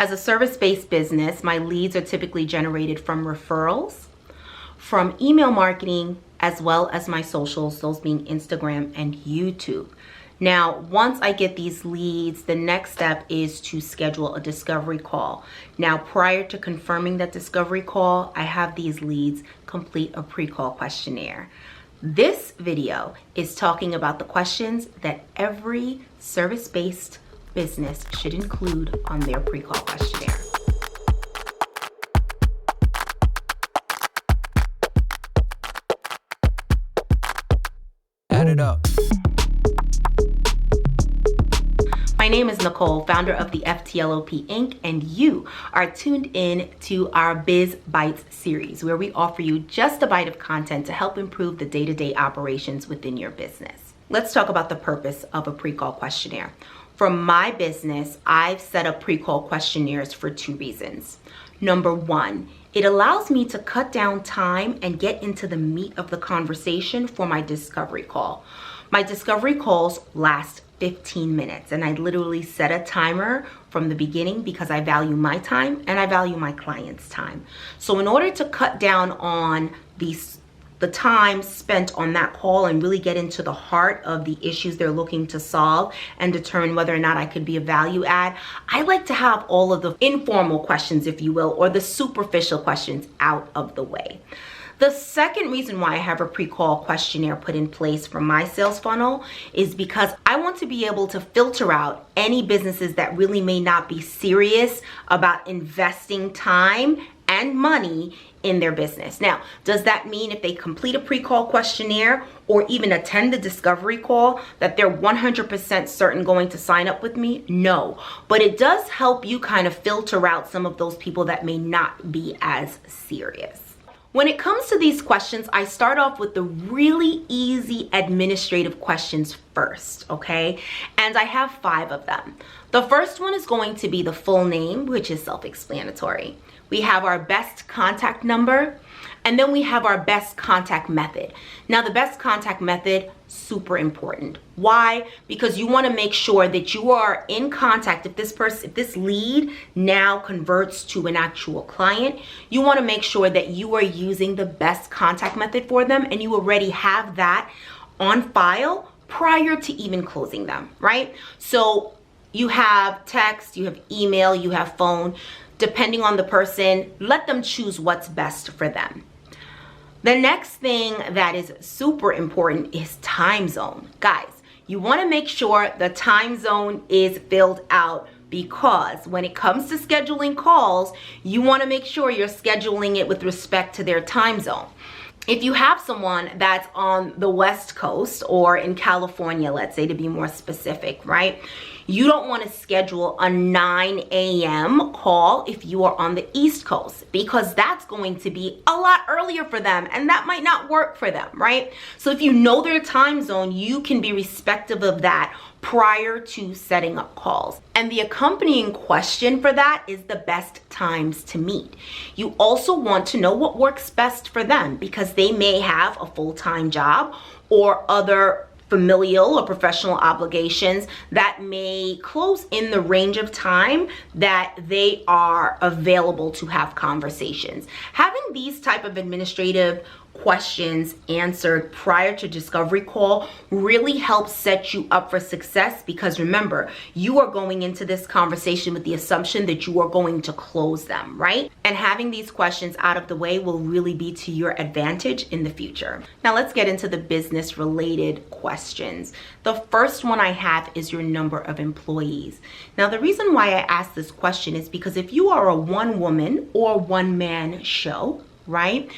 As a service-based business, my leads are typically generated from referrals, from email marketing, as well as my socials, those being Instagram and YouTube. Now, once I get these leads, the next step is to schedule a discovery call. Now, prior to confirming that discovery call, I have these leads complete a pre-call questionnaire. This video is talking about the questions that every service-based business should include on their pre-call questionnaire. Add it up. My name is Nicole, founder of the FTLOP Inc., and you are tuned in to our Biz Bites series, where we offer you just a bite of content to help improve the day-to-day operations within your business. Let's talk about the purpose of a pre-call questionnaire. For my business, I've set up pre-call questionnaires for two reasons. Number one, it allows me to cut down time and get into the meat of the conversation for my discovery call. My discovery calls last 15 minutes, and I literally set a timer from the beginning because I value my time and I value my clients' time. So in order to cut down on the time spent on that call and really get into the heart of the issues they're looking to solve and determine whether or not I could be a value add, I like to have all of the informal questions, if you will, or the superficial questions out of the way. The second reason why I have a pre-call questionnaire put in place for my sales funnel is because I want to be able to filter out any businesses that really may not be serious about investing time and money in their business. Now, does that mean if they complete a pre-call questionnaire or even attend the discovery call that they're 100% certain going to sign up with me? No, but it does help you kind of filter out some of those people that may not be as serious. When it comes to these questions, I start off with the really easy administrative questions first, okay? And I have 5 of them. The first one is going to be the full name, which is self-explanatory. We have our best contact number, and then we have our best contact method. Now, the best contact method, super important. Why? Because you want to make sure that you are in contact. If this lead now converts to an actual client, you want to make sure that you are using the best contact method for them, and you already have that on file prior to even closing them, right? So you have text, you have email, you have phone. Depending on the person, let them choose what's best for them. The next thing that is super important is time zone. Guys, you want to make sure the time zone is filled out, because when it comes to scheduling calls, you want to make sure you're scheduling it with respect to their time zone. If you have someone that's on the West Coast or in California, let's say, to be more specific, right? You don't want to schedule a 9 a.m. call if you are on the East Coast, because that's going to be a lot earlier for them and that might not work for them, right? So if you know their time zone, you can be respective of that prior to setting up calls. And the accompanying question for that is the best times to meet. You also want to know what works best for them, because they may have a full-time job or other familial or professional obligations that may close in the range of time that they are available to have conversations. Having these type of administrative questions answered prior to discovery call really helps set you up for success, because remember, you are going into this conversation with the assumption that you are going to close them, right? And having these questions out of the way will really be to your advantage in the future. Now let's get into the business related questions. The first one I have is your number of employees. Now the reason why I ask this question is because if you are a one woman or one man show, right?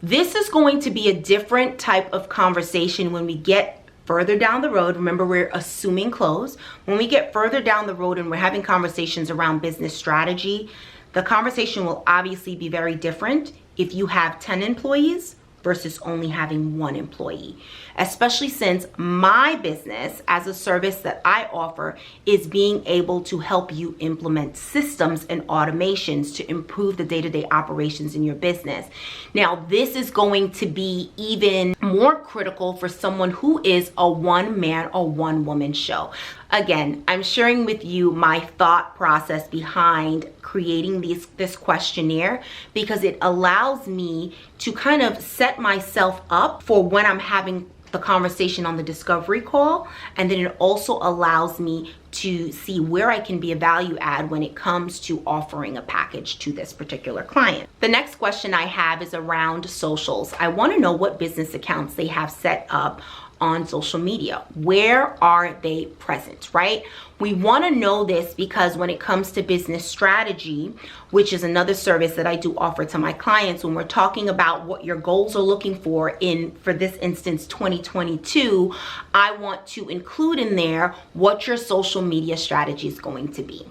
This is going to be a different type of conversation when we get further down the road. Remember, we're assuming close. When we get further down the road and we're having conversations around business strategy, the conversation will obviously be very different if you have 10 employees versus only having 1 employee, especially since my business as a service that I offer is being able to help you implement systems and automations to improve the day-to-day operations in your business. Now, this is going to be even more critical for someone who is a one-man or one-woman show. Again, I'm sharing with you my thought process behind creating this questionnaire because it allows me to kind of set myself up for when I'm having the conversation on the discovery call, and then it also allows me to see where I can be a value add when it comes to offering a package to this particular client. The next question I have is around socials. I want to know what business accounts they have set up on social media. Where are they present, right? We want to know this because when it comes to business strategy, which is another service that I do offer to my clients, when we're talking about what your goals are looking for this instance, 2022, I want to include in there what your social media strategy is going to be.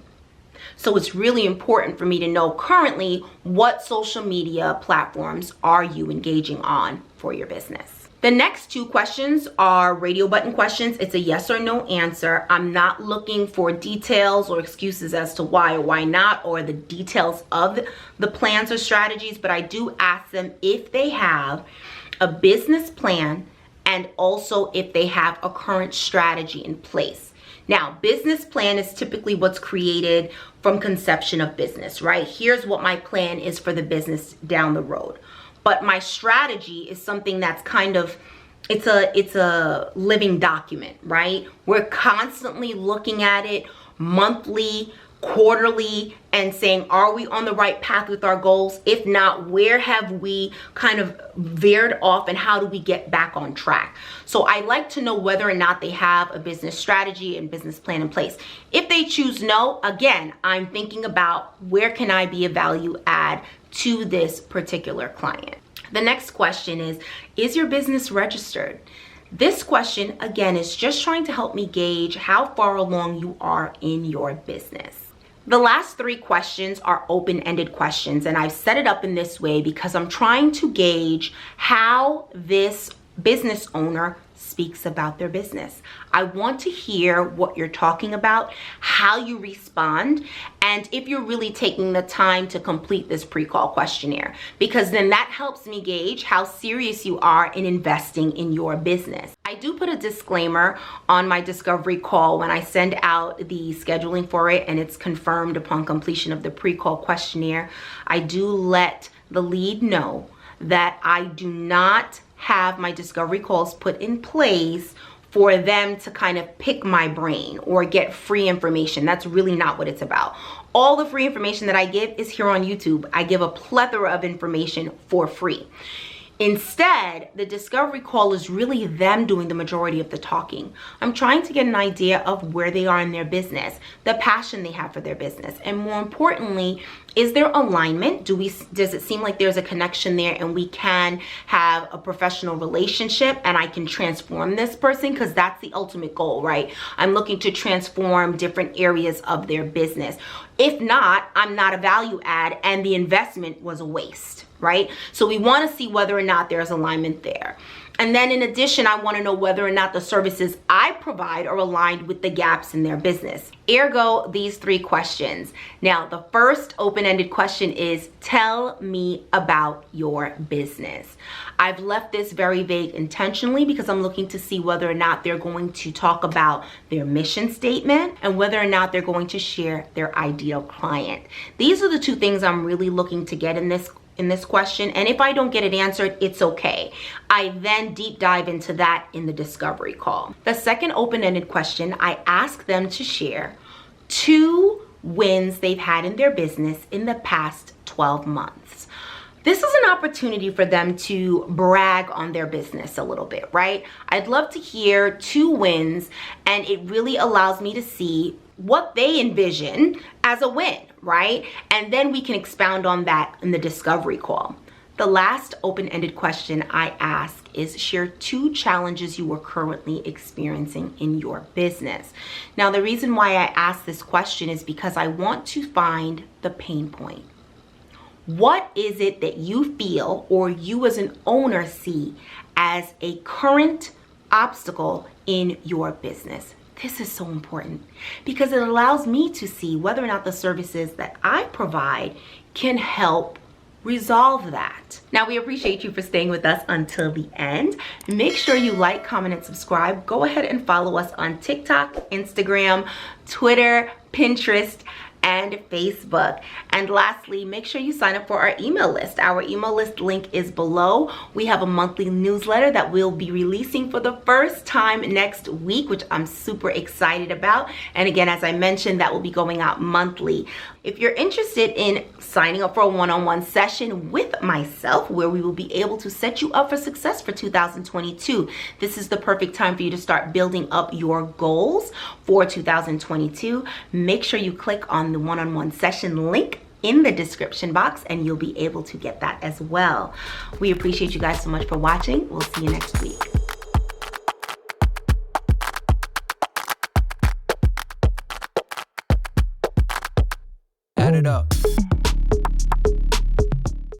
So it's really important for me to know currently what social media platforms are you engaging on for your business. The next two questions are radio button questions. It's a yes or no answer. I'm not looking for details or excuses as to why or why not, or the details of the plans or strategies, but I do ask them if they have a business plan and also if they have a current strategy in place. Now, business plan is typically what's created from conception of business, right? Here's what my plan is for the business down the road. But my strategy is something that's kind of, it's a living document, right? We're constantly looking at it monthly, quarterly, and saying, are we on the right path with our goals? If not, where have we kind of veered off and how do we get back on track? So I like to know whether or not they have a business strategy and business plan in place. If they choose no, again, I'm thinking about where can I be a value add to this particular client. The next question is your business registered? This question, again, is just trying to help me gauge how far along you are in your business. The last three questions are open-ended questions, and I've set it up in this way because I'm trying to gauge how this business owner speaks about their business. I want to hear what you're talking about, how you respond, and if you're really taking the time to complete this pre-call questionnaire, because then that helps me gauge how serious you are in investing in your business. I do put a disclaimer on my discovery call when I send out the scheduling for it and it's confirmed upon completion of the pre-call questionnaire. I do let the lead know that I do not have my discovery calls put in place for them to kind of pick my brain or get free information. That's really not what it's about. All the free information that I give is here on YouTube. I give a plethora of information for free. Instead, the discovery call is really them doing the majority of the talking. I'm trying to get an idea of where they are in their business, the passion they have for their business, and more importantly, is there alignment? Does it seem like there's a connection there and we can have a professional relationship and I can transform this person? Because that's the ultimate goal, right? I'm looking to transform different areas of their business. If not, I'm not a value add and the investment was a waste, right? So we want to see whether or not there's alignment there. And then in addition, I want to know whether or not the services I provide are aligned with the gaps in their business. Ergo, these three questions. Now, the first open-ended question is, tell me about your business. I've left this very vague intentionally because I'm looking to see whether or not they're going to talk about their mission statement and whether or not they're going to share their ideal client. These are the two things I'm really looking to get in this question, and if I don't get it answered, it's okay. I then deep dive into that in the discovery call. The second open-ended question, I ask them to share 2 wins they've had in their business in the past 12 months. This is an opportunity for them to brag on their business a little bit, right? I'd love to hear 2 wins, and it really allows me to see what they envision as a win, right? And then we can expound on that in the discovery call. The last open-ended question I ask is share 2 challenges you are currently experiencing in your business. Now, the reason why I ask this question is because I want to find the pain point. What is it that you feel or you as an owner see as a current obstacle in your business? This is so important because it allows me to see whether or not the services that I provide can help resolve that. Now, we appreciate you for staying with us until the end. Make sure you like, comment, and subscribe. Go ahead and follow us on TikTok, Instagram, Twitter, Pinterest, and Facebook. And lastly, make sure you sign up for our email list. Our email list link is below. We have a monthly newsletter that we'll be releasing for the first time next week, which I'm super excited about. And again, as I mentioned, that will be going out monthly. If you're interested in signing up for a one-on-one session with myself, where we will be able to set you up for success for 2022, this is the perfect time for you to start building up your goals for 2022. Make sure you click on the one-on-one session link in the description box and you'll be able to get that as well. We appreciate you guys so much for watching. We'll see you next week.